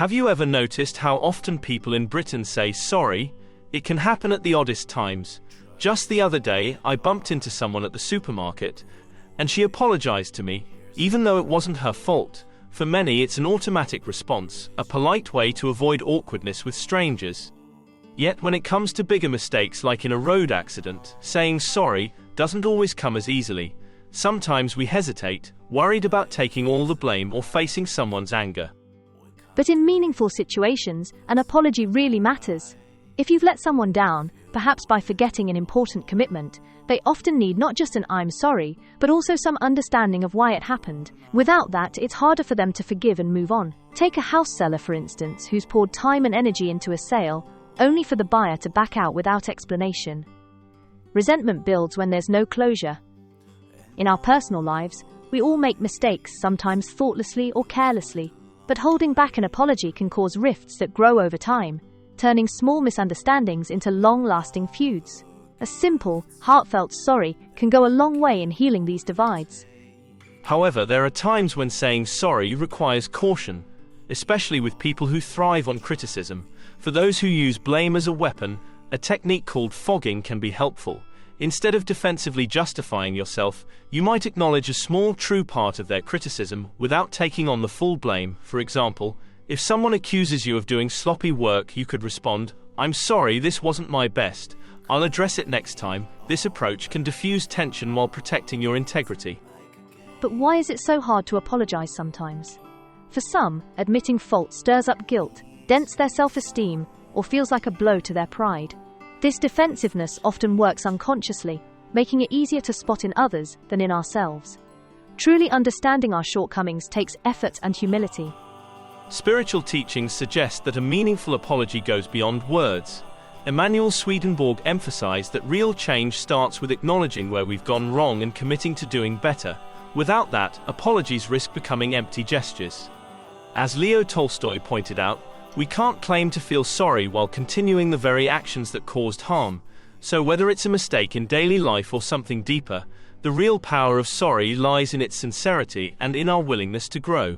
Have you ever noticed how often people in Britain say sorry? It can happen at the oddest times. Just the other day, I bumped into someone at the supermarket, and she apologized to me, even though it wasn't her fault. For many, it's an automatic response, a polite way to avoid awkwardness with strangers. Yet when it comes to bigger mistakes like in a road accident, saying sorry doesn't always come as easily. Sometimes we hesitate, worried about taking all the blame or facing someone's anger. But in meaningful situations, an apology really matters. If you've let someone down, perhaps by forgetting an important commitment, they often need not just an "I'm sorry," but also some understanding of why it happened. Without that, it's harder for them to forgive and move on. Take a house seller, for instance, who's poured time and energy into a sale, only for the buyer to back out without explanation. Resentment builds when there's no closure. In our personal lives, we all make mistakes, sometimes thoughtlessly or carelessly, but holding back an apology can cause rifts that grow over time, turning small misunderstandings into long-lasting feuds. A simple, heartfelt sorry can go a long way in healing these divides. However, there are times when saying sorry requires caution, especially with people who thrive on criticism. For those who use blame as a weapon, a technique called fogging can be helpful. Instead of defensively justifying yourself, you might acknowledge a small true part of their criticism without taking on the full blame. For example, if someone accuses you of doing sloppy work, you could respond, "I'm sorry, this wasn't my best. I'll address it next time." This approach can diffuse tension while protecting your integrity. But why is it so hard to apologize sometimes? For some, admitting fault stirs up guilt, dents their self-esteem, or feels like a blow to their pride. This defensiveness often works unconsciously, making it easier to spot in others than in ourselves. Truly understanding our shortcomings takes effort and humility. Spiritual teachings suggest that a meaningful apology goes beyond words. Emanuel Swedenborg emphasized that real change starts with acknowledging where we've gone wrong and committing to doing better. Without that, apologies risk becoming empty gestures. As Leo Tolstoy pointed out, we can't claim to feel sorry while continuing the very actions that caused harm. So whether it's a mistake in daily life or something deeper, the real power of sorry lies in its sincerity and in our willingness to grow.